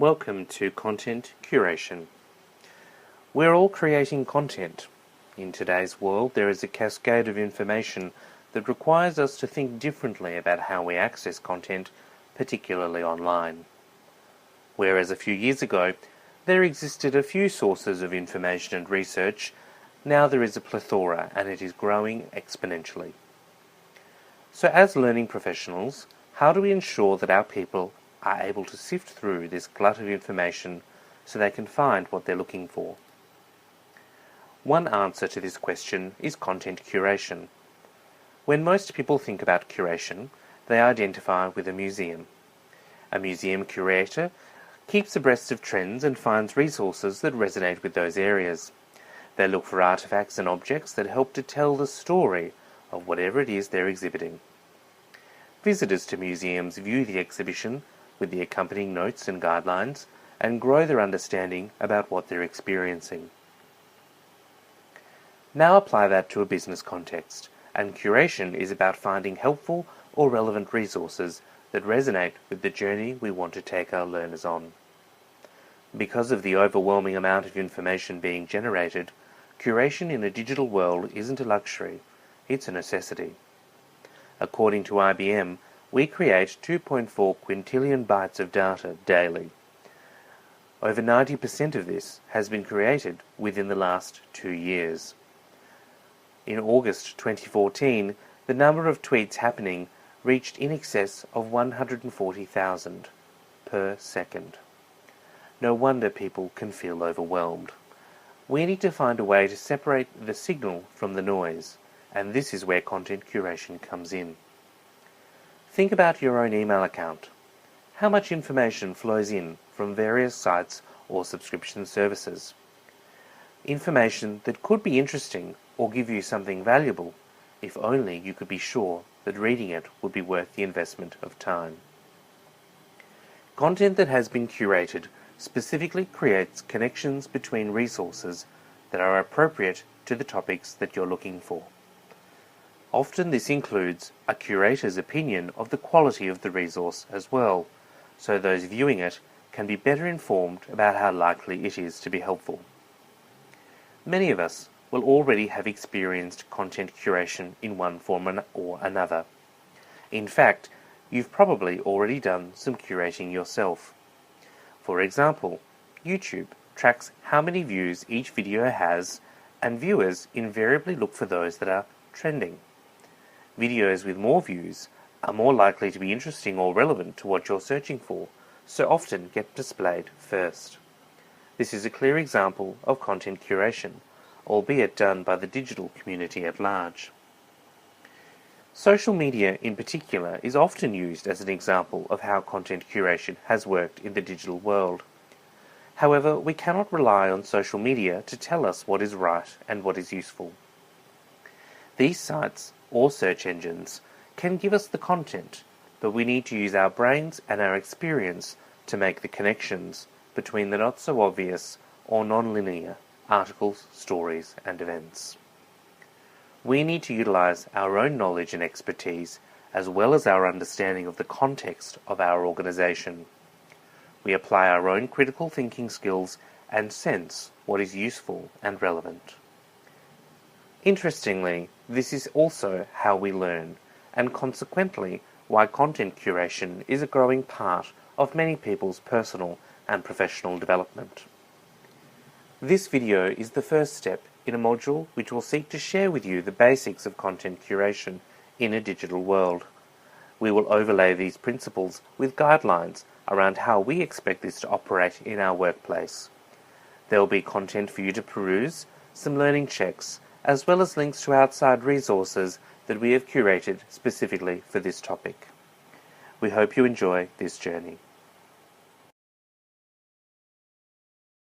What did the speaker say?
Welcome to Content Curation. We're all creating content. In today's world, there is a cascade of information that requires us to think differently about how we access content, particularly online. Whereas a few years ago, there existed a few sources of information and research, now there is a plethora and it is growing exponentially. So as learning professionals, how do we ensure that our people are able to sift through this glut of information so they can find what they're looking for? One answer to this question is content curation. When most people think about curation, they identify with a museum. A museum curator keeps abreast of trends and finds resources that resonate with those areas. They look for artifacts and objects that help to tell the story of whatever it is they're exhibiting. Visitors to museums view the exhibition with the accompanying notes and guidelines and grow their understanding about what they're experiencing. Now apply that to a business context, and curation is about finding helpful or relevant resources that resonate with the journey we want to take our learners on. Because of the overwhelming amount of information being generated, curation in a digital world isn't a luxury, it's a necessity. According to IBM, we create 2.4 quintillion bytes of data daily. Over 90% of this has been created within the last 2 years. In August 2014, the number of tweets happening reached in excess of 140,000 per second. No wonder people can feel overwhelmed. We need to find a way to separate the signal from the noise, and this is where content curation comes in. Think about your own email account. How much information flows in from various sites or subscription services? Information that could be interesting or give you something valuable, if only you could be sure that reading it would be worth the investment of time. Content that has been curated specifically creates connections between resources that are appropriate to the topics that you're looking for. Often this includes a curator's opinion of the quality of the resource as well, so those viewing it can be better informed about how likely it is to be helpful. Many of us will already have experienced content curation in one form or another. In fact, you've probably already done some curating yourself. For example, YouTube tracks how many views each video has, and viewers invariably look for those that are trending. Videos with more views are more likely to be interesting or relevant to what you're searching for, so often get displayed first. This is a clear example of content curation, albeit done by the digital community at large. Social media in particular is often used as an example of how content curation has worked in the digital world. However, we cannot rely on social media to tell us what is right and what is useful. These sites or search engines can give us the content, but we need to use our brains and our experience to make the connections between the not-so-obvious or non-linear articles, stories, and events. We need to utilize our own knowledge and expertise as well as our understanding of the context of our organization. We apply our own critical thinking skills and sense what is useful and relevant. Interestingly, this is also how we learn, and consequently why content curation is a growing part of many people's personal and professional development. This video is the first step in a module which will seek to share with you the basics of content curation in a digital world. We will overlay these principles with guidelines around how we expect this to operate in our workplace. There will be content for you to peruse, some learning checks, as well as links to outside resources that we have curated specifically for this topic. We hope you enjoy this journey.